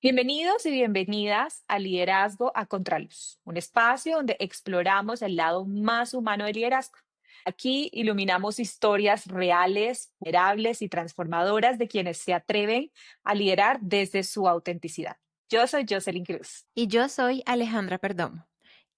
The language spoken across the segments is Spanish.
Bienvenidos y bienvenidas a Liderazgo a Contraluz, un espacio donde exploramos el lado más humano del liderazgo. Aquí iluminamos historias reales, vulnerables y transformadoras de quienes se atreven a liderar desde su autenticidad. Yo soy Jocelyn Cruz. Y yo soy Alejandra Perdomo.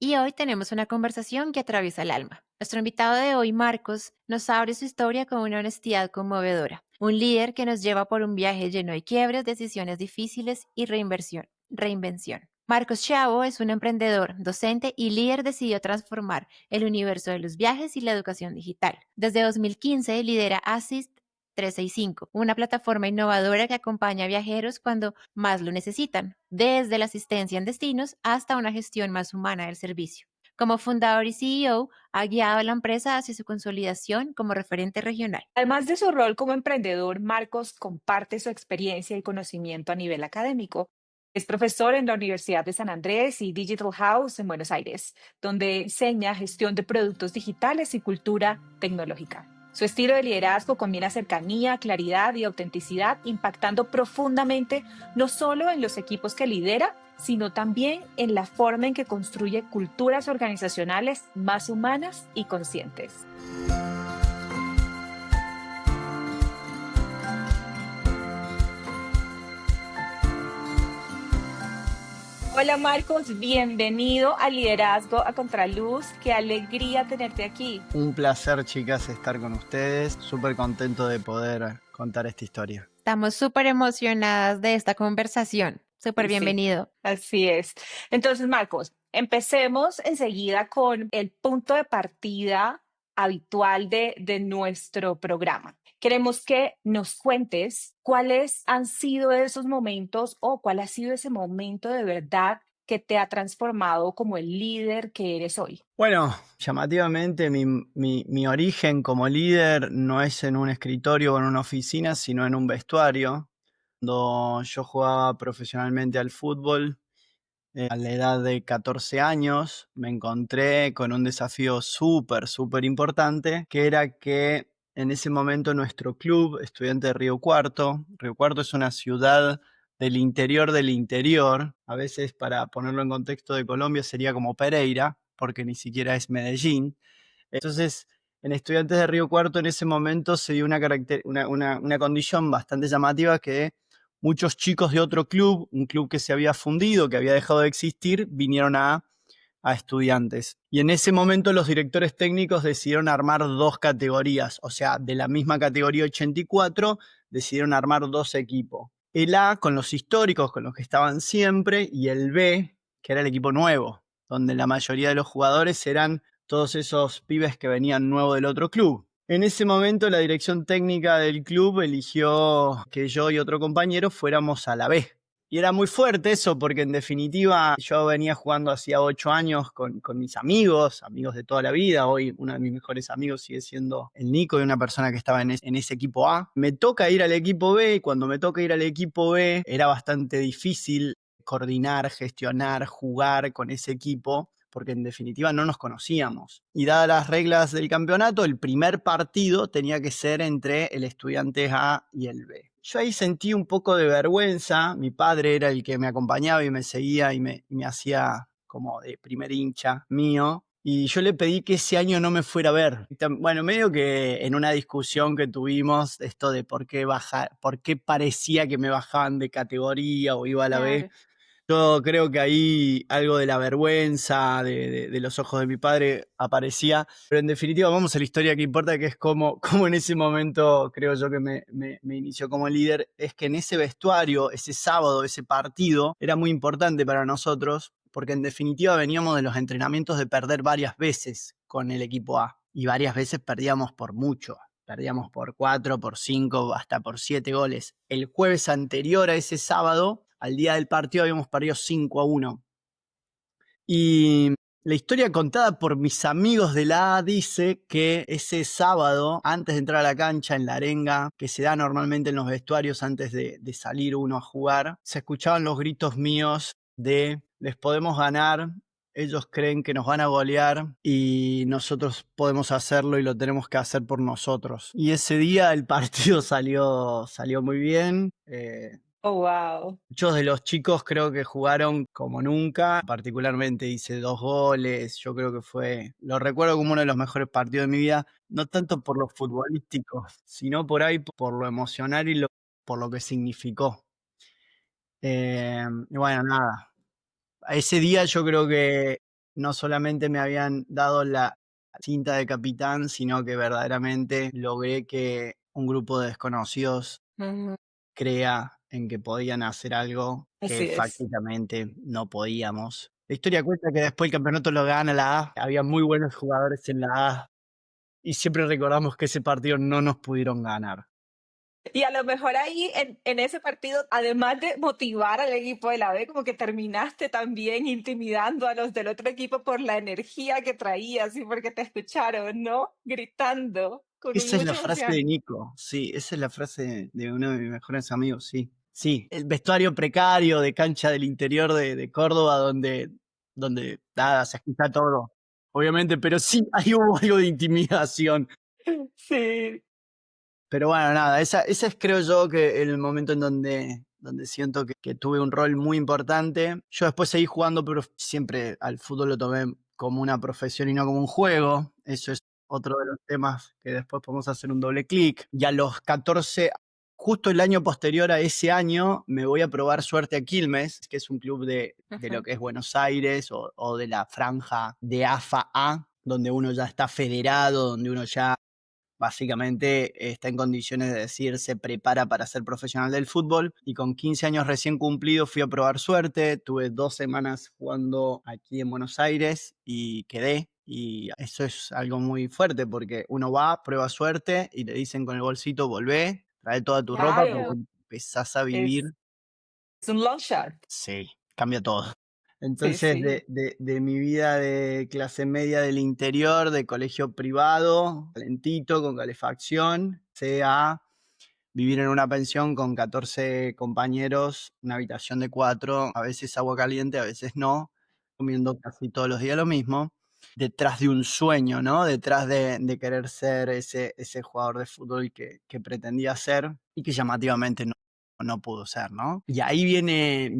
Y hoy tenemos una conversación que atraviesa el alma. Nuestro invitado de hoy, Marcos, nos abre su historia con una honestidad conmovedora. Un líder que nos lleva por un viaje lleno de quiebres, decisiones difíciles y reinvención. Marcos Chavo es un emprendedor, docente y líder decidió transformar el universo de los viajes y la educación digital. Desde 2015 lidera Assist 365, una plataforma innovadora que acompaña a viajeros cuando más lo necesitan, desde la asistencia en destinos hasta una gestión más humana del servicio. Como fundador y CEO, ha guiado a la empresa hacia su consolidación como referente regional. Además de su rol como emprendedor, Marcos comparte su experiencia y conocimiento a nivel académico. Es profesor en la Universidad de San Andrés y Digital House en Buenos Aires, donde enseña gestión de productos digitales y cultura tecnológica. Su estilo de liderazgo combina cercanía, claridad y autenticidad, impactando profundamente no solo en los equipos que lidera, sino también en la forma en que construye culturas organizacionales más humanas y conscientes. Hola Marcos, bienvenido a Liderazgo a Contraluz. Qué alegría tenerte aquí. Un placer, chicas, estar con ustedes. Súper contento de poder contar esta historia. Estamos súper emocionadas de esta conversación. Súper Sí, sí, bienvenido. así es. Entonces, Marcos, empecemos enseguida con el punto de partida habitual de nuestro programa. Queremos que nos cuentes cuáles han sido esos momentos o cuál ha sido ese momento de verdad que te ha transformado como el líder que eres hoy. Bueno, llamativamente mi origen como líder no es en un escritorio o en una oficina, sino en un vestuario. Cuando yo jugaba profesionalmente al fútbol, a la edad de 14 años, me encontré con un desafío súper importante, que era que en ese momento nuestro club, Estudiante de Río Cuarto es una ciudad del interior, a veces para ponerlo en contexto de Colombia sería como Pereira, porque ni siquiera es Medellín. Entonces, en Estudiantes de Río Cuarto en ese momento se dio una condición bastante llamativa que muchos chicos de otro club, un club que se había fundido, que había dejado de existir, vinieron a estudiantes. Y en ese momento los directores técnicos decidieron armar dos categorías, o sea, de la misma categoría 84, decidieron armar dos equipos. El A con los históricos, con los que estaban siempre, y el B, que era el equipo nuevo, donde la mayoría de los jugadores eran todos esos pibes que venían nuevos del otro club. En ese momento la dirección técnica del club eligió que yo y otro compañero fuéramos a la B. Y era muy fuerte eso porque en definitiva yo venía jugando hacía 8 años con mis amigos de toda la vida. Hoy uno de mis mejores amigos sigue siendo el Nico y una persona que estaba en ese equipo A. Me toca ir al equipo B y cuando me toca ir al equipo B era bastante difícil coordinar, gestionar, jugar con ese equipo porque en definitiva no nos conocíamos. Y dadas las reglas del campeonato, el primer partido tenía que ser entre el Estudiantes A y el B. Yo ahí sentí un poco de vergüenza, mi padre era el que me acompañaba y me seguía y me hacía como de primer hincha mío, y yo le pedí que ese año no me fuera a ver. Bueno, medio que en una discusión que tuvimos, esto de por qué parecía que me bajaban de categoría o iba a la B, Claro. yo creo que ahí algo de la vergüenza de los ojos de mi padre aparecía, pero en definitiva vamos a la historia que importa, que es cómo en ese momento creo yo que me inició como líder, es que en ese vestuario, ese sábado, ese partido, era muy importante para nosotros, porque en definitiva veníamos de los entrenamientos de perder varias veces con el equipo A, y varias veces perdíamos por mucho. Perdíamos por 4, por 5, hasta por 7 goles. El jueves anterior a ese sábado, al día del partido, habíamos perdido 5-1. Y la historia contada por mis amigos de la A dice que ese sábado, antes de entrar a la cancha, en la arenga que se da normalmente en los vestuarios antes de salir uno a jugar, se escuchaban los gritos míos de les podemos ganar, ellos creen que nos van a golear y nosotros podemos hacerlo y lo tenemos que hacer por nosotros. Y ese día el partido salió muy bien. Oh, wow. Muchos de los chicos creo que jugaron como nunca, particularmente hice 2 goles, yo creo que lo recuerdo como uno de los mejores partidos de mi vida, no tanto por lo futbolístico, sino por ahí por lo emocional y por lo que significó. Y bueno, nada, ese día yo creo que no solamente me habían dado la cinta de capitán, sino que verdaderamente logré que un grupo de desconocidos Ujú. crea en que podían hacer algo que Así es. fácticamente no podíamos. La historia cuenta que después el campeonato lo gana la A, había muy buenos jugadores en la A y siempre recordamos que ese partido no nos pudieron ganar. Y a lo mejor ahí en ese partido, además de motivar al equipo de la B, como que terminaste también intimidando a los del otro equipo por la energía que traías y porque te escucharon, ¿no? Gritando con Esa es la mucha frase de emoción. Nico, sí, esa es la frase de uno de mis mejores amigos, sí. Sí, el vestuario precario de cancha del interior de Córdoba donde nada, se escucha todo, obviamente, pero sí, ahí hubo algo de intimidación. Sí, Pero bueno, nada, esa es creo yo que el momento en donde siento que tuve un rol muy importante. Yo después seguí jugando, pero siempre al fútbol lo tomé como una profesión y no como un juego. Eso es otro de los temas que después podemos hacer un doble clic. Y a los 14, justo el año posterior a ese año, me voy a probar suerte a Quilmes, que es un club de lo Ujú. que es Buenos Aires o de la franja de AFA A, donde uno ya está federado, donde uno ya básicamente está en condiciones de decir se prepara para ser profesional del fútbol y con 15 años recién cumplidos fui a probar suerte, tuve 2 semanas jugando aquí en Buenos Aires y quedé. Y eso es algo muy fuerte porque uno va, prueba suerte y le dicen con el bolsito, volvé, trae toda tu ropa porque claro, empezás a vivir. es, es un long shot. Sí, cambia todo. Sí, Entonces, sí, de mi vida de clase media del interior, de colegio privado, calentito, con calefacción, sea vivir en una pensión con 14 compañeros, una habitación de 4, a veces agua caliente, a veces no, comiendo casi todos los días lo mismo, detrás de un sueño, ¿no? Detrás de querer ser ese jugador de fútbol que pretendía ser y que llamativamente no pudo ser, ¿no? Y ahí viene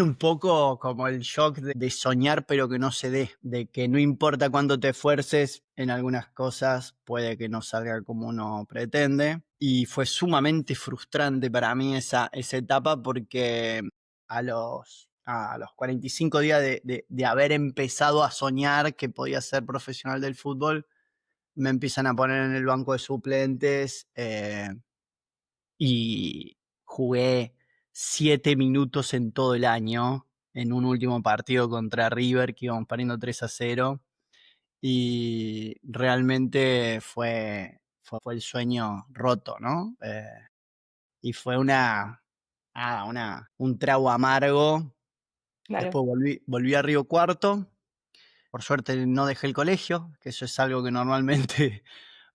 un poco como el shock de soñar pero que no se dé, de que no importa cuánto te esfuerces, en algunas cosas puede que no salga como uno pretende. Y fue sumamente frustrante para mí esa etapa porque a los 45 días de haber empezado a soñar que podía ser profesional del fútbol, me empiezan a poner en el banco de suplentes y jugué 7 minutos en todo el año en un último partido contra River que íbamos perdiendo 3-0 y realmente fue el sueño roto, ¿no? Y fue un trago amargo. claro. Después volví a Río Cuarto. Por suerte no dejé el colegio, que eso es algo que normalmente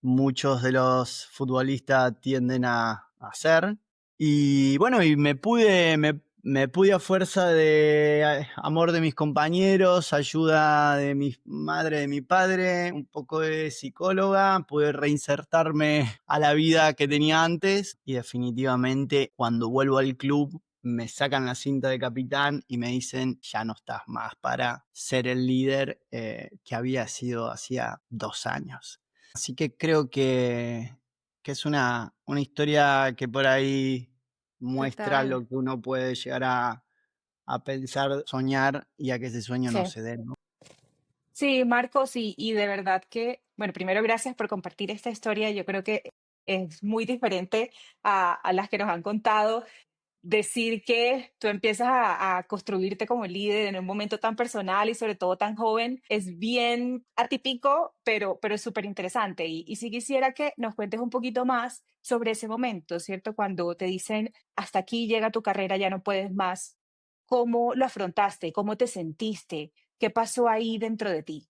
muchos de los futbolistas tienden a hacer. Y bueno, y me pude a fuerza de amor de mis compañeros, ayuda de mi madre, de mi padre, un poco de psicóloga, pude reinsertarme a la vida que tenía antes y definitivamente cuando vuelvo al club me sacan la cinta de capitán y me dicen ya no estás más para ser el líder que había sido hacía 2 años. Así que creo que es una historia que por ahí muestra Total. lo que uno puede llegar a pensar, soñar y a que ese sueño no Sí. se dé, ¿no? Sí, Marcos, y de verdad que, bueno, primero gracias por compartir esta historia. Yo creo que es muy diferente a las que nos han contado. Decir que tú empiezas a construirte como líder en un momento tan personal y sobre todo tan joven es bien atípico, pero es súper interesante. Y sí quisiera que nos cuentes un poquito más sobre ese momento, ¿cierto? Cuando te dicen, hasta aquí llega tu carrera, ya no puedes más. ¿Cómo lo afrontaste? ¿Cómo te sentiste? ¿Qué pasó ahí dentro de ti?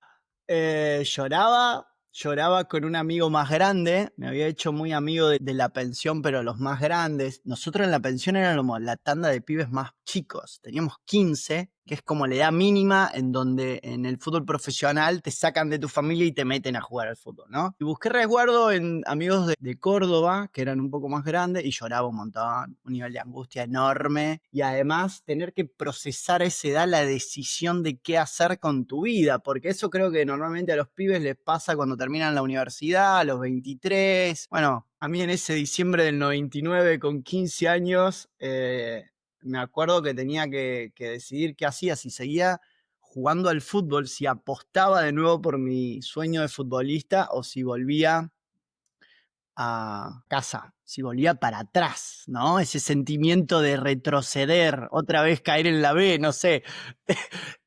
Lloraba con un amigo más grande, me había hecho muy amigo de la pensión, pero los más grandes. Nosotros en la pensión éramos la tanda de pibes más chicos, teníamos 15 que es como la edad mínima en donde en el fútbol profesional te sacan de tu familia y te meten a jugar al fútbol, ¿no? Y busqué resguardo en amigos de Córdoba, que eran un poco más grandes, y lloraba un montón, un nivel de angustia enorme, y además tener que procesar a esa edad la decisión de qué hacer con tu vida, porque eso creo que normalmente a los pibes les pasa cuando terminan la universidad, a los 23. Bueno, a mí en ese diciembre del 99, con 15 años, me acuerdo que tenía que decidir qué hacía, si seguía jugando al fútbol, si apostaba de nuevo por mi sueño de futbolista o si volvía a casa, si volvía para atrás, ¿no? Ese sentimiento de retroceder, otra vez caer en la B, no sé.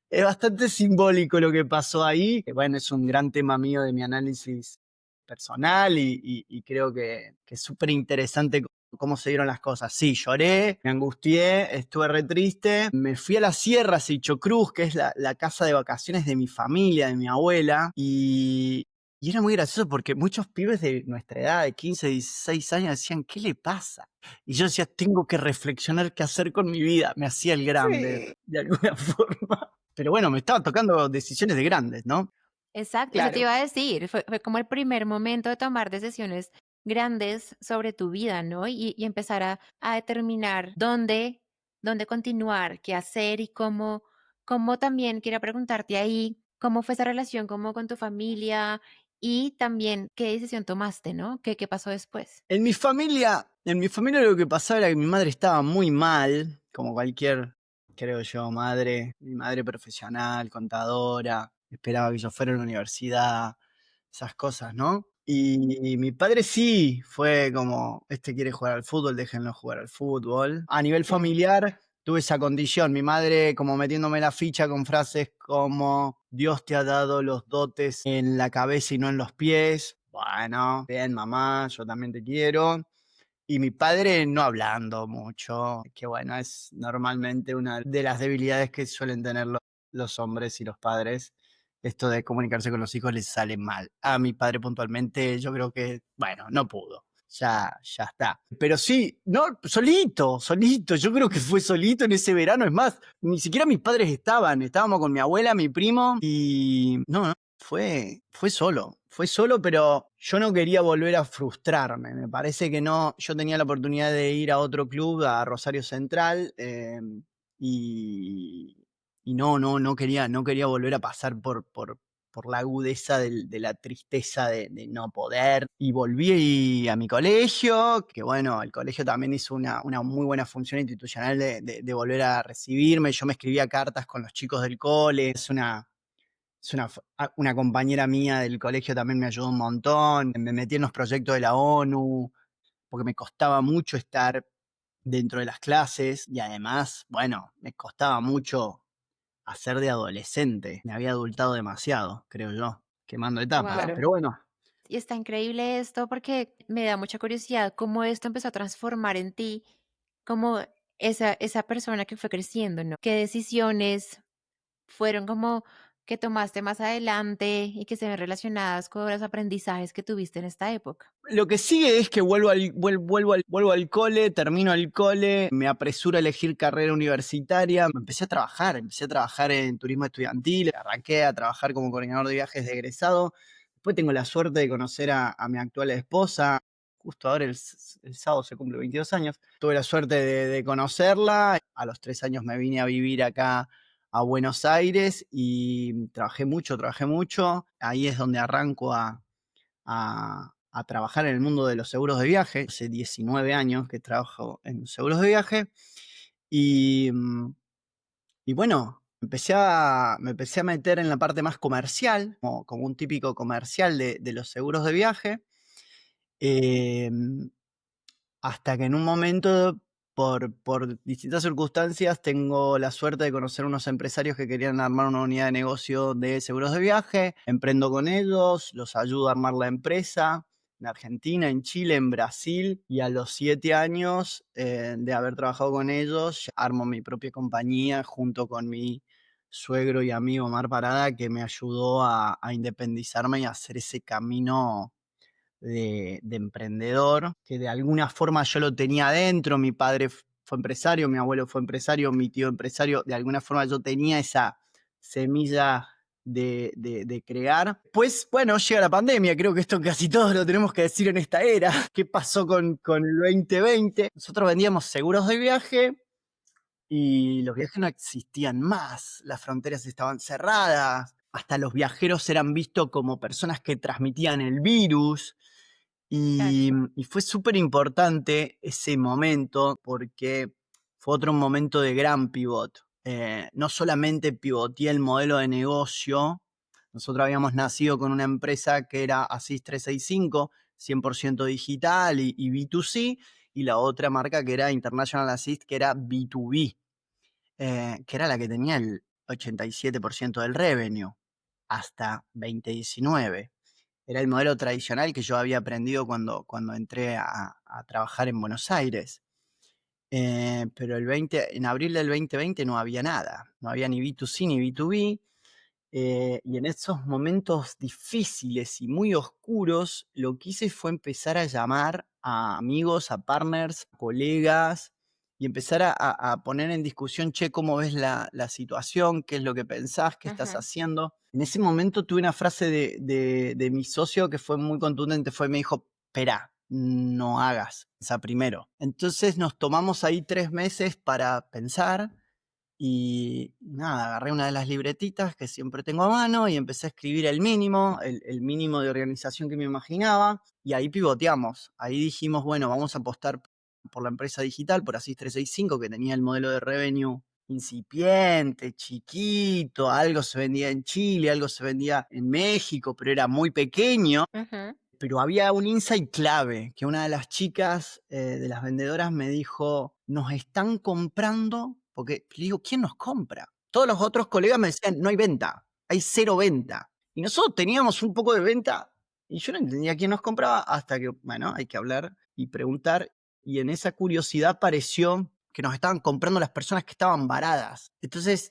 Es bastante simbólico lo que pasó ahí. Bueno, es un gran tema mío de mi análisis personal y creo que es súper interesante cómo se dieron las cosas. Sí, lloré, me angustié, estuve re triste. Me fui a las sierras, Cruz, que es la casa de vacaciones de mi familia, de mi abuela, y era muy gracioso porque muchos pibes de nuestra edad, de 15, 16 años, decían, ¿qué le pasa? Y yo decía, tengo que reflexionar qué hacer con mi vida. Me hacía el grande, Sí, de alguna forma. Pero bueno, me estaba tocando decisiones de grandes, ¿no? Exacto, eso te claro. iba a decir, fue como el primer momento de tomar decisiones grandes sobre tu vida, ¿no? Y empezar a determinar dónde continuar, qué hacer y cómo también quería preguntarte ahí, cómo fue esa relación como con tu familia y también qué decisión tomaste, ¿no? ¿Qué pasó después? En mi familia lo que pasaba era que mi madre estaba muy mal, como cualquier, creo yo, madre, mi madre profesional, contadora, esperaba que yo fuera a la universidad, esas cosas, ¿no? Y mi padre sí fue como, este quiere jugar al fútbol, déjenlo jugar al fútbol. A nivel Mm. familiar tuve esa condición, mi madre como metiéndome la ficha con frases como Dios te ha dado los dotes en la cabeza y no en los pies. Bueno, bien, mamá, yo también te quiero. Y mi padre no hablando mucho, que bueno, es normalmente una de las debilidades que suelen tener los hombres y los padres. Esto de comunicarse con los hijos les sale mal. A mi padre puntualmente yo creo que, bueno, no pudo. Ya está. Pero sí, no, solito. Yo creo que fue solito en ese verano. Es más, ni siquiera mis padres estábamos con mi abuela, mi primo, y no, fue solo, pero yo no quería volver a frustrarme. Me parece que no, yo tenía la oportunidad de ir a otro club, a Rosario Central, y, no quería volver a pasar por la agudeza de la tristeza de no poder. Y volví a mi colegio, que bueno, el colegio también hizo una muy buena función institucional de volver a recibirme. Yo me escribía cartas con los chicos del cole. Una compañera mía del colegio también me ayudó un montón. Me metí en los proyectos de la ONU, porque me costaba mucho estar dentro de las clases y además, bueno, me costaba mucho hacer de adolescente. Me había adultado demasiado, creo yo, quemando etapas. Wow. Claro. Pero bueno, Y está increíble esto porque me da mucha curiosidad cómo esto empezó a transformar en ti, como esa persona que fue creciendo, ¿no? ¿Qué decisiones fueron como que tomaste más adelante y que se ven relacionadas con los aprendizajes que tuviste en esta época? lo que sigue es que vuelvo al cole, termino el cole, me apresuro a elegir carrera universitaria, empecé a trabajar en turismo estudiantil, arranqué a trabajar como coordinador de viajes de egresado. Después tengo la suerte de conocer a mi actual esposa, justo ahora el sábado se cumple 22 años. Tuve la suerte de conocerla, a los 3 años me vine a vivir acá a Buenos Aires y trabajé mucho. Ahí es donde arranco a trabajar en el mundo de los seguros de viaje. Hace 19 años que trabajo en seguros de viaje y, y bueno, me empecé a meter en la parte más comercial, como un típico comercial de los seguros de viaje, em, hasta que en un momento, por distintas circunstancias, tengo la suerte de conocer unos empresarios que querían armar una unidad de negocio de seguros de viaje. Emprendo con ellos, los ayudo a armar la empresa en Argentina, en Chile, en Brasil. Y a los 7 años de haber trabajado con ellos, ya armo mi propia compañía junto con mi suegro y amigo Omar Parada, que me ayudó a independizarme y a hacer ese camino de emprendedor, que de alguna forma yo lo tenía adentro. Mi padre fue empresario, mi abuelo fue empresario, mi tío empresario. De alguna forma yo tenía esa semilla de crear. Pues bueno, llega la pandemia, creo que esto casi todos lo tenemos que decir en esta era. ¿Qué pasó con el 2020? Nosotros vendíamos seguros de viaje y los viajes no existían más, las fronteras estaban cerradas, hasta los viajeros eran vistos como personas que transmitían el virus. Claro. Y fue súper importante ese momento porque fue otro momento de gran pivot. No solamente pivoteé el modelo de negocio, nosotros habíamos nacido con una empresa que era Assist 365, 100% digital y B2C, y la otra marca que era International Assist, que era B2B, que era la que tenía el 87% del revenue hasta 2019. Era el modelo tradicional que yo había aprendido cuando entré a trabajar en Buenos Aires. Pero en abril del 2020 no había nada, no había ni B2C ni B2B. Y en esos momentos difíciles y muy oscuros, lo que hice fue empezar a llamar a amigos, a partners, colegas, y empezar a poner en discusión, che, ¿cómo ves la situación? ¿Qué es lo que pensás? ¿Qué estás Ujú. haciendo? En ese momento tuve una frase de mi socio que fue muy contundente, me dijo, espera, no hagas, esa primero. Entonces nos tomamos ahí 3 meses para pensar. Y nada, agarré una de las libretitas que siempre tengo a mano y empecé a escribir el mínimo, el mínimo de organización que me imaginaba, y ahí pivoteamos. Ahí dijimos, bueno, vamos a apostar por la empresa digital, por Asís 365, que tenía el modelo de revenue incipiente, chiquito, algo se vendía en Chile, algo se vendía en México, pero era muy pequeño. Ujú. Pero había un insight clave, que una de las chicas de las vendedoras me dijo, nos están comprando, porque le digo, ¿quién nos compra? Todos los otros colegas me decían, no hay venta, hay cero venta. Y nosotros teníamos un poco de venta y yo no entendía quién nos compraba hasta que, bueno, hay que hablar y preguntar. Y en esa curiosidad pareció que nos estaban comprando las personas que estaban varadas. Entonces,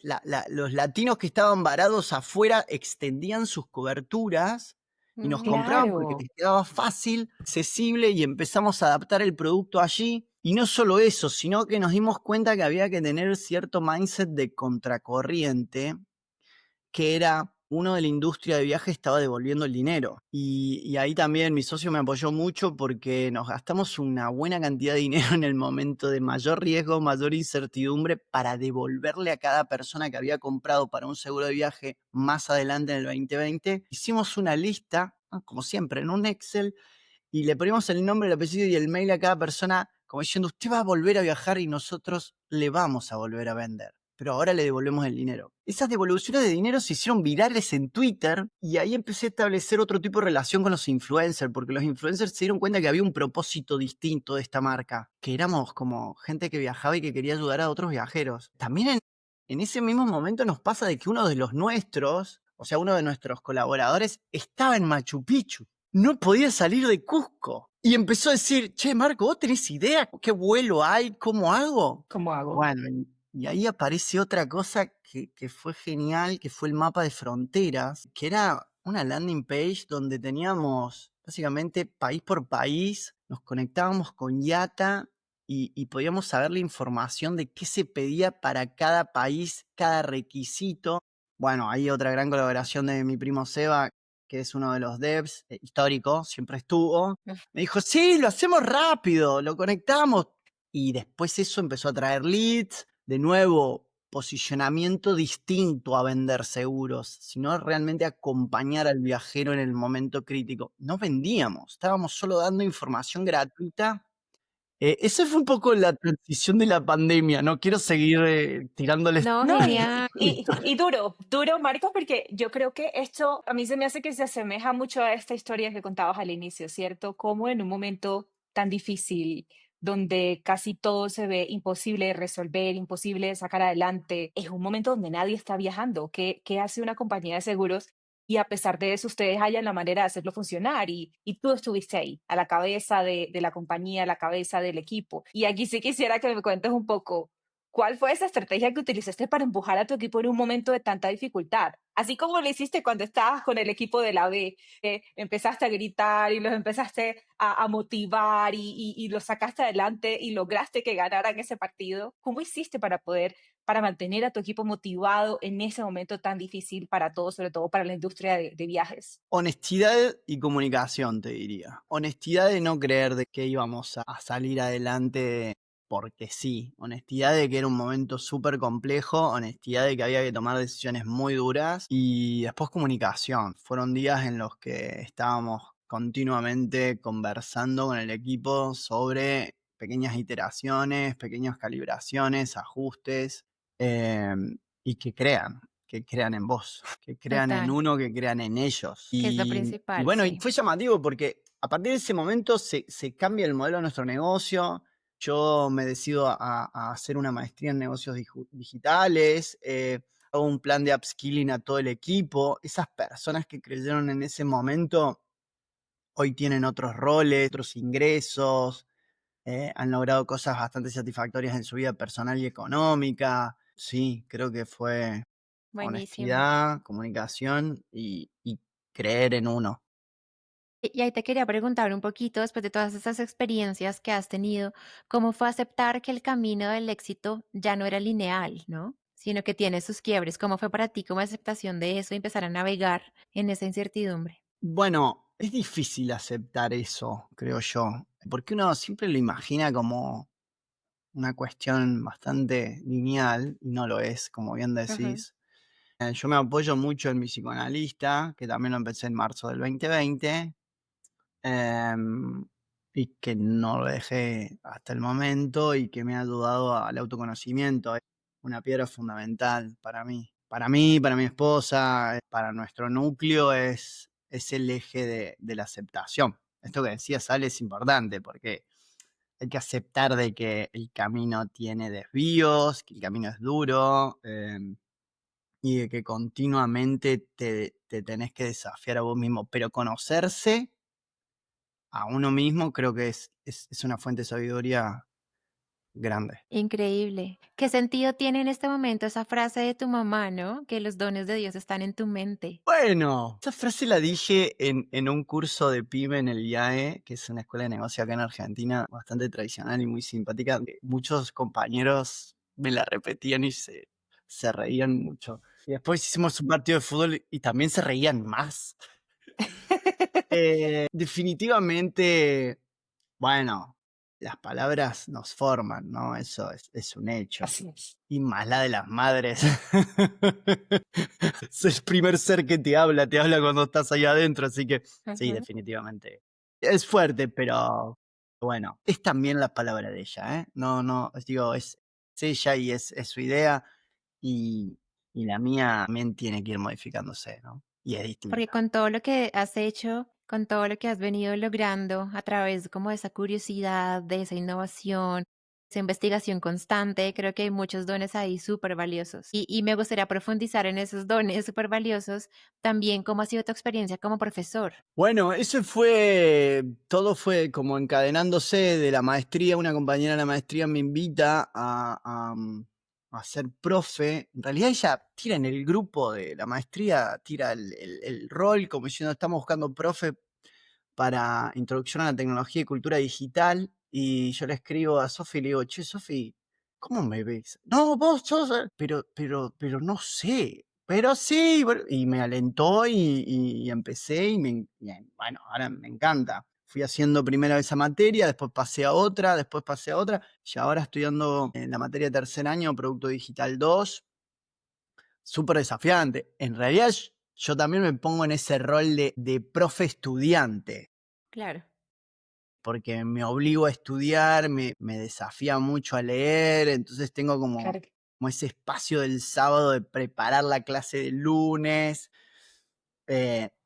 los latinos que estaban varados afuera extendían sus coberturas y nos compraban porque Claro. les quedaba fácil, accesible, y empezamos a adaptar el producto allí. Y no solo eso, sino que nos dimos cuenta que había que tener cierto mindset de contracorriente, que era uno de la industria de viaje estaba devolviendo el dinero. Y ahí también mi socio me apoyó mucho porque nos gastamos una buena cantidad de dinero en el momento de mayor riesgo, mayor incertidumbre, para devolverle a cada persona que había comprado para un seguro de viaje más adelante en el 2020. Hicimos una lista, como siempre, en un Excel, y le ponemos el nombre, el apellido y el mail a cada persona, como diciendo, usted va a volver a viajar y nosotros le vamos a volver a vender, pero ahora le devolvemos el dinero. Esas devoluciones de dinero se hicieron virales en Twitter y ahí empecé a establecer otro tipo de relación con los influencers, porque los influencers se dieron cuenta que había un propósito distinto de esta marca, que éramos como gente que viajaba y que quería ayudar a otros viajeros. También en ese mismo momento nos pasa de que uno de los nuestros, o sea, uno de nuestros colaboradores, estaba en Machu Picchu, no podía salir de Cusco. Y empezó a decir, che, Marco, ¿vos tenés idea qué vuelo hay? ¿Cómo hago? ¿Cómo hago? Bueno, y ahí aparece otra cosa que fue genial, que fue el mapa de fronteras, que era una landing page donde teníamos básicamente país por país, nos conectábamos con IATA y podíamos saber la información de qué se pedía para cada país, cada requisito. Bueno, hay otra gran colaboración de mi primo Seba, que es uno de los devs histórico, siempre estuvo. Me dijo, sí, lo hacemos rápido, lo conectamos. Y después eso empezó a traer leads, de nuevo, posicionamiento distinto a vender seguros, sino realmente acompañar al viajero en el momento crítico. No vendíamos, estábamos solo dando información gratuita. Esa fue un poco la transición de la pandemia, no quiero seguir tirándoles No, No, genial. y duro, duro, Marcos, porque yo creo que esto a mí se me hace que se asemeja mucho a esta historia que contabas al inicio, ¿cierto? Como en un momento tan difícil, donde casi todo se ve imposible de resolver, imposible de sacar adelante, es un momento donde nadie está viajando. ¿Qué hace una compañía de seguros? Y a pesar de eso, ustedes hallan la manera de hacerlo funcionar y tú estuviste ahí, a la cabeza de la compañía, a la cabeza del equipo. Y aquí sí quisiera que me cuentes un poco. ¿Cuál fue esa estrategia que utilizaste para empujar a tu equipo en un momento de tanta dificultad? Así como lo hiciste cuando estabas con el equipo de la B, empezaste a gritar y los empezaste a motivar y los sacaste adelante y lograste que ganaran ese partido. ¿Cómo hiciste para mantener a tu equipo motivado en ese momento tan difícil para todos, sobre todo para la industria de viajes? Honestidad y comunicación, te diría. Honestidad de no creer de que íbamos a salir adelante porque sí. Honestidad de que era un momento súper complejo. Honestidad de que había que tomar decisiones muy duras. Y después comunicación. Fueron días en los que estábamos continuamente conversando con el equipo sobre pequeñas iteraciones, pequeñas calibraciones, ajustes. Y que crean en vos, que crean en Total, uno, que crean en ellos. que es lo Y principal, bueno, y sí. fue llamativo porque a partir de ese momento se cambia el modelo de nuestro negocio. Yo me decido a hacer una maestría en negocios digitales, hago un plan de upskilling a todo el equipo. Esas personas que creyeron en ese momento hoy tienen otros roles, otros ingresos, han logrado cosas bastante satisfactorias en su vida personal y económica. Sí, creo que fue Buenísimo. honestidad, comunicación y creer en uno. Y ahí te quería preguntar un poquito, después de todas esas experiencias que has tenido, ¿cómo fue aceptar que el camino del éxito ya no era lineal, ¿no? Sino que tiene sus quiebres? ¿Cómo fue para ti como aceptación de eso y empezar a navegar en esa incertidumbre? Bueno, es difícil aceptar eso, creo yo, porque uno siempre lo imagina como una cuestión bastante lineal y no lo es, como bien Ujú. decís. Yo me apoyo mucho en mi psicoanalista, que también lo empecé en marzo del 2020. em, y que no lo dejé hasta el momento y que me ha ayudado al autoconocimiento. Es una piedra fundamental para mi esposa, para nuestro núcleo es el eje de la aceptación. Esto que decías, Ale, es importante porque hay que aceptar de que el camino tiene desvíos, que el camino es duro, y de que continuamente te tenés que desafiar a vos mismo, pero conocerse a uno mismo, creo que es una fuente de sabiduría grande. Increíble. ¿Qué sentido tiene en este momento esa frase de tu mamá, no? Que los dones de Dios están en tu mente. Bueno, esa frase la dije en un curso de PYME en el IAE, que es una escuela de negocio acá en Argentina, bastante tradicional y muy simpática. Muchos compañeros me la repetían y se reían mucho. Y después hicimos un partido de fútbol y también se reían más. Definitivamente, bueno, las palabras nos forman, ¿no? Eso es un hecho. Así es. Y más la de las madres. Es el primer ser que te habla cuando estás ahí adentro, así que sí, Ujú. definitivamente. Es fuerte, pero bueno, es también la palabra de ella, ¿eh? No, no, digo, es ella y es su idea y, y la mía también tiene que ir modificándose, ¿no? Y es Porque distinta. con todo lo que has hecho, con todo lo que has venido logrando a través como de esa curiosidad, de esa innovación, esa investigación constante, creo que hay muchos dones ahí súper valiosos. Y me gustaría profundizar en esos dones súper valiosos, también cómo ha sido tu experiencia como profesor. Bueno, todo fue como encadenándose de la maestría. Una compañera de la maestría me invita a ser profe. En realidad ella tira en el grupo de la maestría, tira el rol como diciendo, estamos buscando profe para introducción a la tecnología y cultura digital. Y yo le escribo a Sofi y le digo, che, Sofi, ¿cómo me ves? No, vos sos, pero no sé. Pero sí, y me alentó y empecé bueno, ahora me encanta. Fui haciendo primero esa materia, después pasé a otra, después pasé a otra, y ahora estudiando en la materia de tercer año, Producto Digital 2, súper desafiante. En realidad yo también me pongo en ese rol de profe estudiante, Claro, porque me obligo a estudiar, me desafía mucho a leer, entonces tengo Claro. como ese espacio del sábado de preparar la clase del lunes.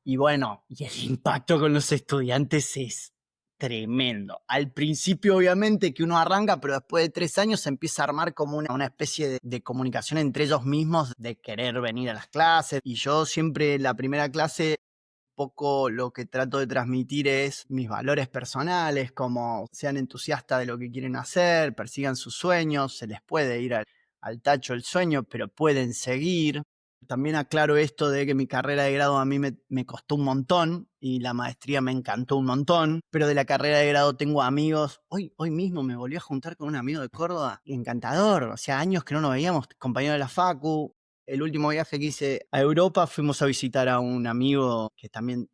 Y bueno, y el impacto con los estudiantes es tremendo. Al principio, obviamente, que uno arranca, pero después de 3 años se empieza a armar como una especie de comunicación entre ellos mismos, de querer venir a las clases. Y yo siempre la primera clase poco lo que trato de transmitir es mis valores personales, como sean entusiastas de lo que quieren hacer, persigan sus sueños, se les puede ir al tacho el sueño, pero pueden seguir. También aclaro esto de que mi carrera de grado a mí me costó un montón y la maestría me encantó un montón, pero de la carrera de grado tengo amigos. Hoy mismo me volví a juntar con un amigo de Córdoba, encantador, o sea, años que no nos veíamos, compañero de la facu. El último viaje que hice a Europa fuimos a visitar a un amigo que también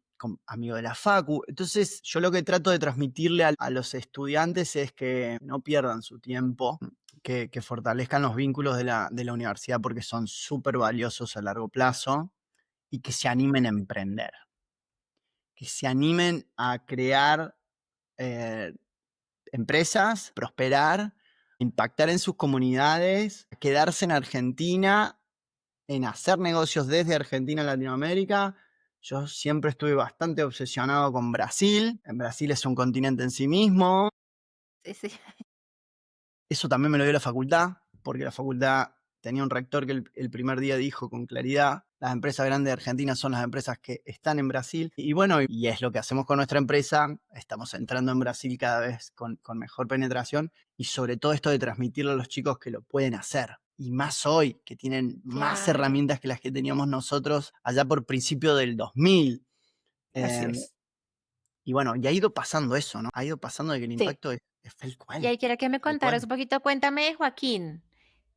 amigo de la facu. Entonces yo lo que trato de transmitirle a los estudiantes es que no pierdan su tiempo, que fortalezcan los vínculos de la universidad porque son súper valiosos a largo plazo y que se animen a emprender, que se animen a crear empresas, prosperar, impactar en sus comunidades, quedarse en Argentina, en hacer negocios desde Argentina a Latinoamérica. Yo siempre estuve bastante obsesionado con Brasil. En Brasil es un continente en sí mismo. Sí, sí. Eso también me lo dio la facultad, porque la facultad tenía un rector que el primer día dijo con claridad, las empresas grandes de Argentina son las empresas que están en Brasil. Y bueno, y es lo que hacemos con nuestra empresa. Estamos entrando en Brasil cada vez con mejor penetración y sobre todo esto de transmitirle a los chicos que lo pueden hacer. Y más hoy, que tienen más Claro. herramientas que las que teníamos nosotros allá por principio del 2000. Así Eh, es. y bueno, y ha ido pasando eso, ¿no? Ha ido pasando de que el Sí. impacto es tal Y cual, ahí quiero que me tal contaras cual. un poquito, cuéntame de Joaquín.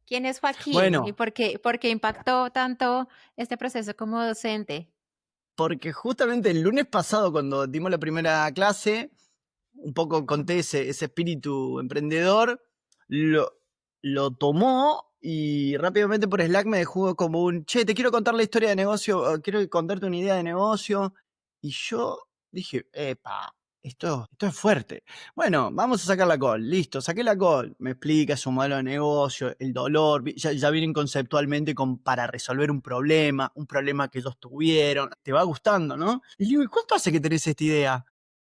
¿Quién es Joaquín y Bueno, por qué impactó tanto este proceso como docente? porque justamente el lunes pasado, cuando dimos la primera clase, un poco conté ese espíritu emprendedor, lo, lo tomó y rápidamente por Slack me dejó como un, che, te quiero contar la historia de negocio, quiero contarte una idea de negocio. Y yo dije, epa, esto es fuerte. Bueno, vamos a sacar la call. Listo, saqué la call. Me explica su modelo de negocio, el dolor. Ya vienen conceptualmente para resolver un problema que ellos tuvieron. Te va gustando, ¿no? Y le digo, ¿y cuánto hace que tenés esta idea?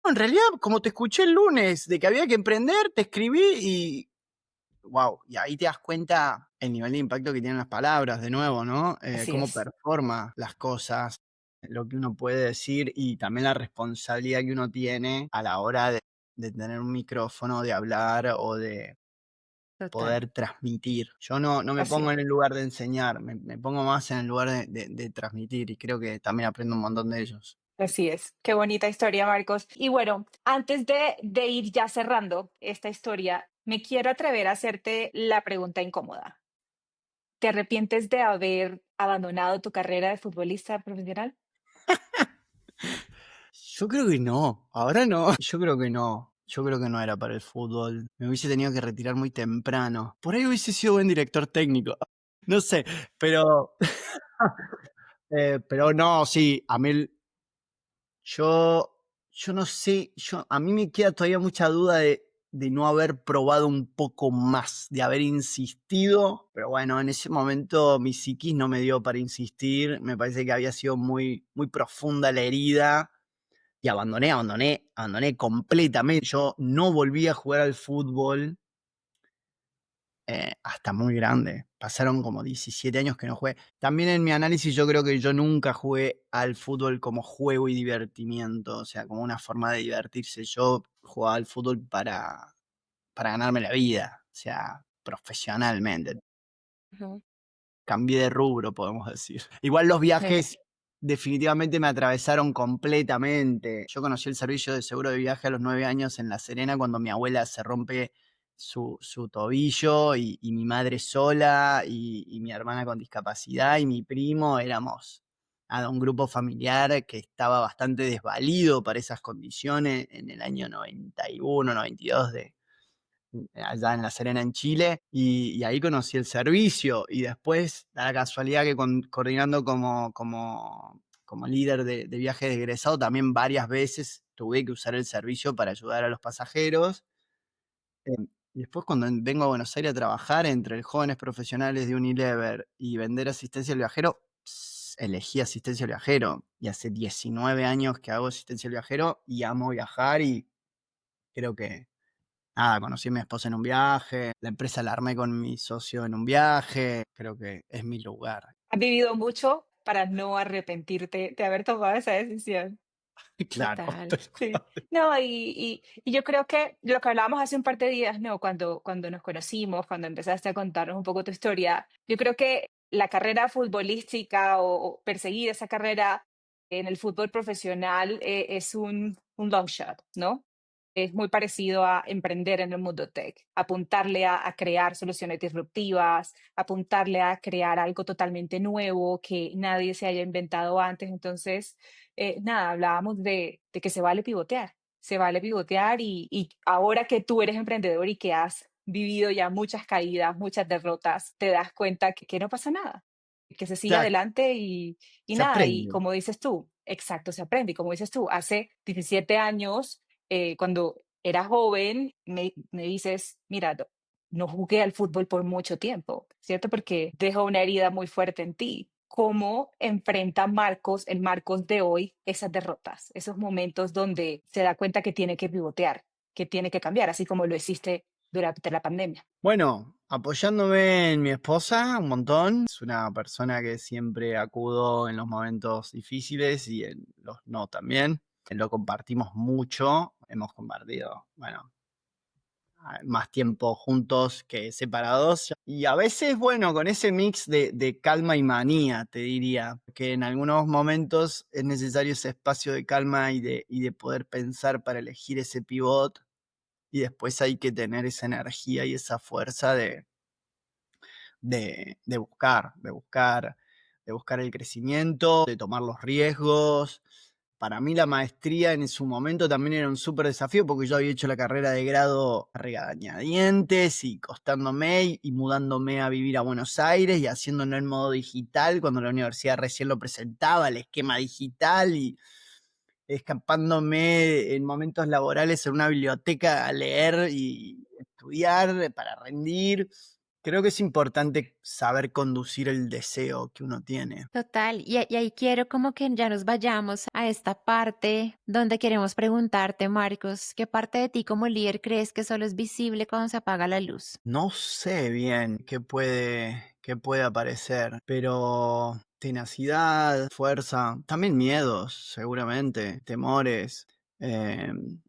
No, en realidad, como te escuché el lunes de que había que emprender, te escribí y wow, y ahí te das cuenta el nivel de impacto que tienen las palabras, de nuevo, ¿no? Así Cómo es. performa las cosas, lo que uno puede decir y también la responsabilidad que uno tiene a la hora de tener un micrófono, de hablar o de Total. poder transmitir. Yo no me Así pongo es. en el lugar de enseñar, me pongo más en el lugar de transmitir y creo que también aprendo un montón de ellos. Así es. Qué bonita historia, Marcos. Y bueno, antes de ir ya cerrando esta historia, me quiero atrever a hacerte la pregunta incómoda. ¿Te arrepientes de haber abandonado tu carrera de futbolista profesional? Yo creo que no, ahora no. Yo creo que no. Yo creo que no era para el fútbol. Me hubiese tenido que retirar muy temprano. Por ahí hubiese sido buen director técnico. No sé, pero, pero no, sí, a mí yo, yo no sé, a mí me queda todavía mucha duda de no haber probado un poco más, de haber insistido, pero bueno, en ese momento mi psiquis no me dio para insistir, me parece que había sido muy profunda la herida y abandoné completamente. Yo no volví a jugar al fútbol hasta muy grande. Pasaron como 17 años que no jugué. También en mi análisis yo creo que yo nunca jugué al fútbol como juego y divertimiento, o sea, como una forma de divertirse. Yo jugaba al fútbol para ganarme la vida, o sea, profesionalmente. Ujú. Cambié de rubro, podemos decir. Igual los viajes definitivamente me atravesaron completamente. Yo conocí el servicio de seguro de viaje a los 9 años en La Serena cuando mi abuela se rompe su tobillo y mi madre sola y mi hermana con discapacidad y mi primo éramos un grupo familiar que estaba bastante desvalido para esas condiciones en el año 91, 92 allá en La Serena, en Chile, y ahí conocí el servicio. Y después, da la casualidad que coordinando como líder de viaje de egresado, también varias veces tuve que usar el servicio para ayudar a los pasajeros. Y después cuando vengo a Buenos Aires a trabajar entre jóvenes profesionales de Unilever y vender asistencia al viajero, elegí asistencia al viajero. Y hace 19 años que hago asistencia al viajero y amo viajar y creo que nada, conocí a mi esposa en un viaje, la empresa la armé con mi socio en un viaje, creo que es mi lugar. Has vivido mucho para no arrepentirte de haber tomado esa decisión. Claro, Total. tal Sí. cual. No, y yo creo que lo que hablábamos hace un par de días, ¿no? Cuando nos conocimos, cuando empezaste a contarnos un poco tu historia, yo creo que la carrera futbolística o perseguir esa carrera en el fútbol profesional es un long shot, ¿no? Es muy parecido a emprender en el mundo tech, apuntarle a crear soluciones disruptivas, apuntarle a crear algo totalmente nuevo que nadie se haya inventado antes. Entonces, nada, hablábamos de que se vale pivotear y ahora que tú eres emprendedor y que has vivido ya muchas caídas, muchas derrotas, te das cuenta que no pasa nada, que se sigue Exacto, adelante y se nada, y aprende. como dices tú, exacto, se aprende. Y como dices tú, hace 17 años, cuando era joven, me dices, mira, no jugué al fútbol por mucho tiempo, ¿cierto? Porque dejó una herida muy fuerte en ti. ¿Cómo enfrenta Marcos, el Marcos de hoy, esas derrotas, esos momentos donde se da cuenta que tiene que pivotear, que tiene que cambiar, así como lo hiciste durante la pandemia? Bueno, apoyándome en mi esposa un montón. Es una persona que siempre acudo en los momentos difíciles y en los no también. Lo compartimos mucho. Hemos compartido, bueno, más tiempo juntos que separados. Y a veces, bueno, con ese mix de calma y manía, te diría, que en algunos momentos es necesario ese espacio de calma y de poder pensar para elegir ese pivot. Y después hay que tener esa energía y esa fuerza de buscar, de buscar el crecimiento, de tomar los riesgos. Para mí la maestría en su momento también era un súper desafío porque yo había hecho la carrera de grado a regañadientes y costándome y mudándome a vivir a Buenos Aires y haciéndolo en modo digital cuando la universidad recién lo presentaba, el esquema digital y escapándome en momentos laborales en una biblioteca a leer y estudiar para rendir. Creo que es importante saber conducir el deseo que uno tiene. Total, y ahí quiero como que ya nos vayamos a esta parte donde queremos preguntarte, Marcos, ¿qué parte de ti como líder crees que solo es visible cuando se apaga la luz? No sé bien qué puede aparecer, pero tenacidad, fuerza, también miedos, seguramente, temores. em,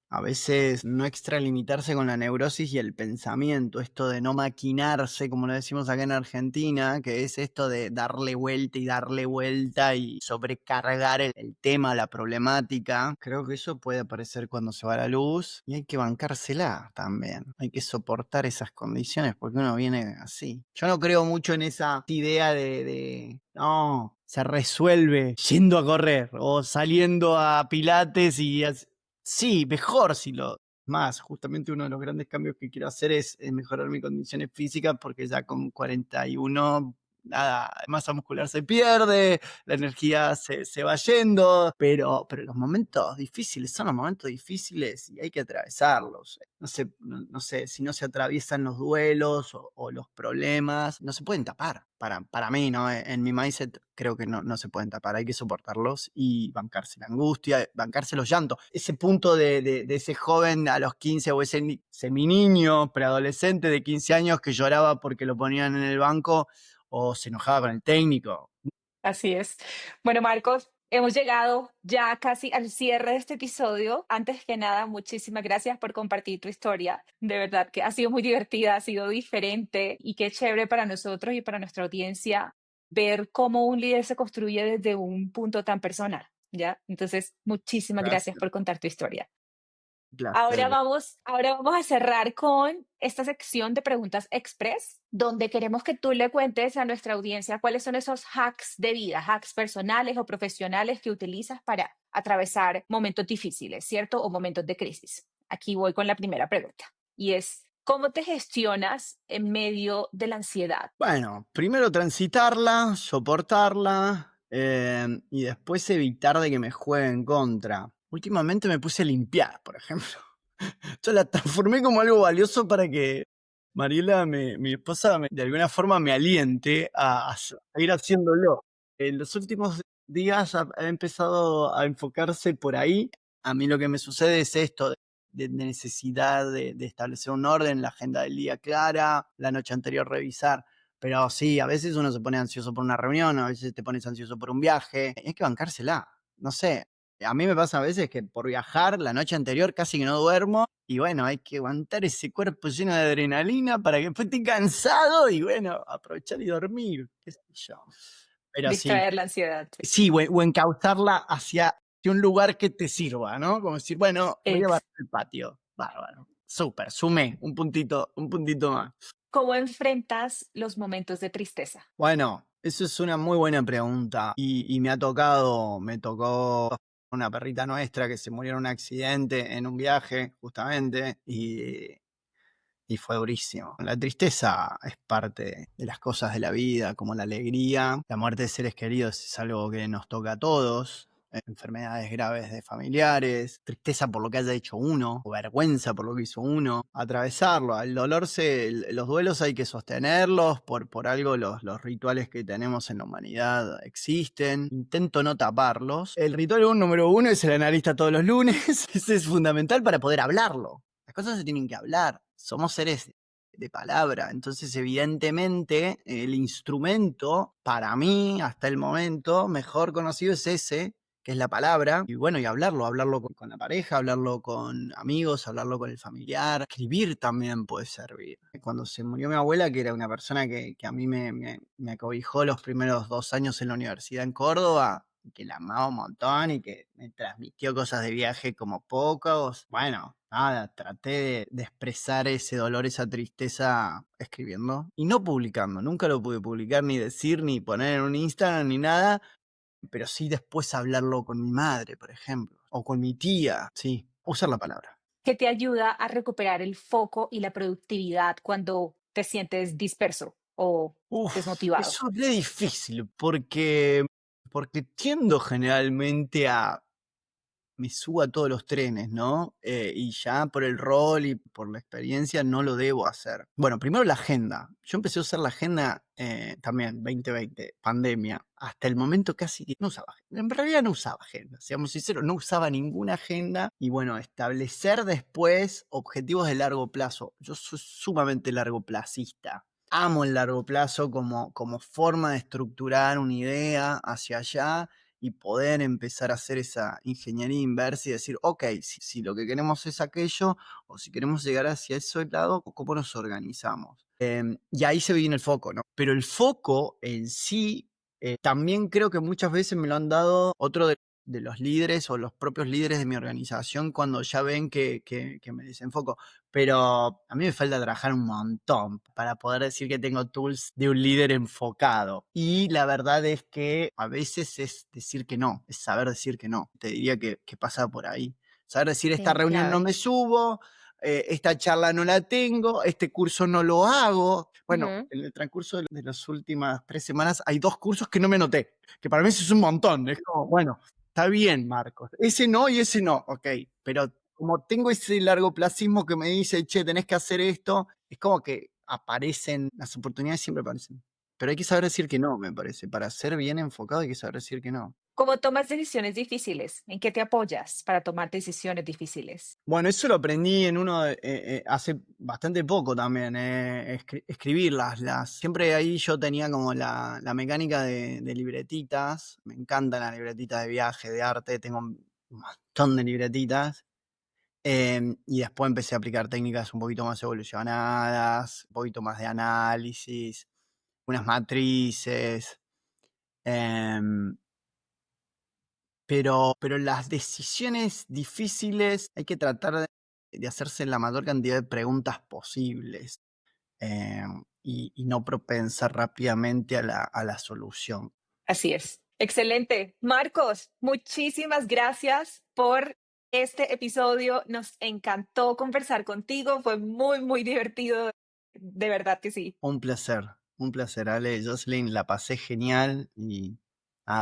A veces no extralimitarse con la neurosis y el pensamiento, esto de no maquinarse, como lo decimos acá en Argentina, que es esto de darle vuelta y sobrecargar el tema, la problemática. Creo que eso puede aparecer cuando se va la luz y hay que bancársela también. Hay que soportar esas condiciones porque uno viene así. Yo no creo mucho en esa idea no, se resuelve yendo a correr o saliendo a pilates y sí, mejor si lo más. Justamente uno de los grandes cambios que quiero hacer es mejorar mis condiciones físicas porque ya con 41, nada, masa muscular se pierde, la energía se va yendo, pero los momentos difíciles son los momentos difíciles y hay que atravesarlos. No sé, si no se atraviesan los duelos o los problemas, no se pueden tapar. Para mí, ¿no? En mi mindset creo que no se pueden tapar, hay que soportarlos y bancarse la angustia, bancarse los llantos. Ese punto de ese joven a los 15 o ese mi niño preadolescente de 15 años que lloraba porque lo ponían en el banco o se enojaba con el técnico. Así es. Bueno, Marcos, hemos llegado ya casi al cierre de este episodio. Antes que nada, muchísimas gracias por compartir tu historia. De verdad que ha sido muy divertida, ha sido diferente y qué chévere para nosotros y para nuestra audiencia ver cómo un líder se construye desde un punto tan personal, ¿ya? Entonces, muchísimas gracias Gracias, por contar tu historia. un placer. Ahora vamos a cerrar con esta sección de preguntas express, donde queremos que tú le cuentes a nuestra audiencia cuáles son esos hacks de vida, hacks personales o profesionales que utilizas para atravesar momentos difíciles, ¿cierto? O momentos de crisis. Aquí voy con la primera pregunta y es, ¿cómo te gestionas en medio de la ansiedad? Bueno, primero transitarla, soportarla y después evitar de que me juegue en contra. Últimamente me puse a limpiar, por ejemplo. Yo la transformé como algo valioso para que Mariela, mi esposa, de alguna forma me aliente a ir haciéndolo. En los últimos días ha empezado a enfocarse por ahí. A mí lo que me sucede es esto, de necesidad de establecer un orden, la agenda del día clara, la noche anterior revisar. Pero sí, a veces uno se pone ansioso por una reunión, a veces te pones ansioso por un viaje. Hay que bancársela. no sé, a mí me pasa a veces que por viajar la noche anterior casi que no duermo y bueno, hay que aguantar ese cuerpo lleno de adrenalina para que después esté cansado y bueno, aprovechar y dormir, qué sé yo. Pero sí, Distraer la ansiedad. Sí. sí, o encauzarla hacia un lugar que te sirva, ¿no? Como decir, bueno, voy a barrer Ex. el patio. Bárbaro. Súper, sumé un puntito más. ¿Cómo enfrentas los momentos de tristeza? Bueno, eso es una muy buena pregunta. Y me tocó una perrita nuestra que se murió en un accidente en un viaje, justamente, y fue durísimo. La tristeza es parte de las cosas de la vida, como la alegría. La muerte de seres queridos es algo que nos toca a todos. Enfermedades graves de familiares, tristeza por lo que haya hecho uno, o vergüenza por lo que hizo uno, atravesarlo. El dolor, los duelos hay que sostenerlos, por algo los rituales que tenemos en la humanidad existen. Intento no taparlos. El ritual número uno es el analista todos los lunes. Ese es fundamental para poder hablarlo. Las cosas se tienen que hablar. Somos seres de palabra. Entonces, evidentemente, el instrumento, para mí, hasta el momento, mejor conocido es ese, que es la palabra. Y bueno, y hablarlo con la pareja, hablarlo con amigos, hablarlo con el familiar. Escribir también puede servir. Cuando se murió mi abuela, que era una persona que a mí me acobijó los primeros 2 años en la universidad en Córdoba, que la amaba un montón y que me transmitió cosas de viaje como pocos. Bueno, nada, traté de expresar ese dolor, esa tristeza escribiendo y no publicando. Nunca lo pude publicar, ni decir, ni poner en un Instagram, ni nada, pero sí después hablarlo con mi madre, por ejemplo, o con mi tía, sí, usar la palabra. ¿Qué te ayuda a recuperar el foco y la productividad cuando te sientes disperso o desmotivado? Eso es re difícil porque tiendo generalmente me subo a todos los trenes, ¿no? Y ya por el rol y por la experiencia no lo debo hacer. Bueno, primero la agenda. Yo empecé a usar la agenda también, 2020, pandemia. Hasta el momento casi que no usaba agenda. En realidad no usaba agenda, seamos sinceros, no usaba ninguna agenda. Y bueno, establecer después objetivos de largo plazo. Yo soy sumamente largoplacista. Amo el largo plazo como forma de estructurar una idea hacia allá y poder empezar a hacer esa ingeniería inversa y decir, ok, si lo que queremos es aquello, o si queremos llegar hacia ese lado, ¿cómo nos organizamos? Y ahí se viene el foco, ¿no? Pero el foco en sí, también creo que muchas veces me lo han dado otro de los líderes o los propios líderes de mi organización cuando ya ven que me desenfoco. Pero a mí me falta trabajar un montón para poder decir que tengo tools de un líder enfocado. Y la verdad es que a veces es decir que no, es saber decir que no. Te diría que pasa por ahí. Saber decir, esta Sí, reunión no clave. me subo, esta charla no la tengo, este curso no lo hago. Bueno, Ujú. en el transcurso de las últimas 3 semanas hay 2 cursos que no me anoté, que para mí eso es un montón. Es como, bueno, está bien, Marcos. Ese no y ese no, ok. Pero como tengo ese largoplacismo que me dice, che, tenés que hacer esto, es como que aparecen, las oportunidades siempre aparecen. Pero hay que saber decir que no, me parece. Para ser bien enfocado hay que saber decir que no. ¿Cómo tomas decisiones difíciles? ¿En qué te apoyas para tomar decisiones difíciles? Bueno, eso lo aprendí en hace bastante poco también, escribirlas. Siempre ahí yo tenía como la mecánica de libretitas. Me encantan las libretitas de viaje, de arte. Tengo un montón de libretitas. Y después empecé a aplicar técnicas un poquito más evolucionadas, un poquito más de análisis, unas matrices. em, pero las decisiones difíciles hay que tratar de hacerse la mayor cantidad de preguntas posibles, y no propensar rápidamente a la solución. Así es. Excelente. Marcos, muchísimas gracias por este episodio. Nos encantó conversar contigo. Fue muy, muy divertido. De verdad que sí. Un placer, Ale, Jocelyn, la pasé genial y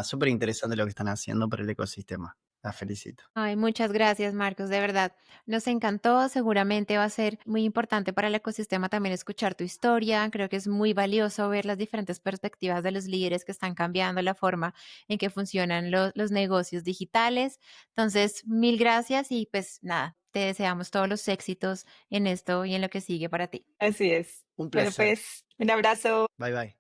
súper interesante lo que están haciendo por el ecosistema. La felicito. Ay, muchas gracias, Marcos, de verdad. Nos encantó, seguramente va a ser muy importante para el ecosistema también escuchar tu historia. Creo que es muy valioso ver las diferentes perspectivas de los líderes que están cambiando la forma en que funcionan los negocios digitales. Entonces, mil gracias y pues nada, te deseamos todos los éxitos en esto y en lo que sigue para ti. Un Así es. Bueno, placer. pues, un abrazo. Bye bye.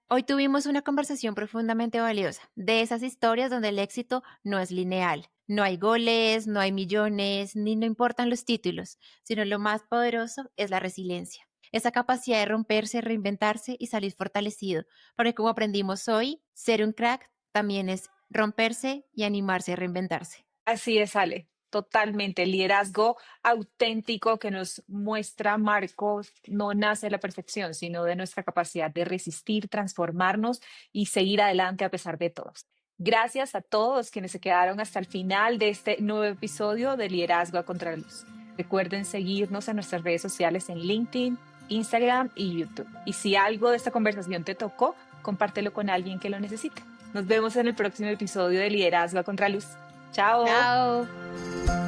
Hoy tuvimos una conversación profundamente valiosa, de esas historias donde el éxito no es lineal. No hay goles, no hay millones, ni no importan los títulos, sino lo más poderoso es la resiliencia. Esa capacidad de romperse, reinventarse y salir fortalecido. Porque como aprendimos hoy, ser un crack también es romperse y animarse a reinventarse. Así es, Ale. Totalmente. El liderazgo auténtico que nos muestra Marcos no nace de la perfección, sino de nuestra capacidad de resistir, transformarnos y seguir adelante a pesar de todo. Gracias a todos quienes se quedaron hasta el final de este nuevo episodio de Liderazgo a Contraluz. Recuerden seguirnos en nuestras redes sociales en LinkedIn, Instagram y YouTube. Y si algo de esta conversación te tocó, compártelo con alguien que lo necesite. Nos vemos en el próximo episodio de Liderazgo a Contraluz. Chao. Chao.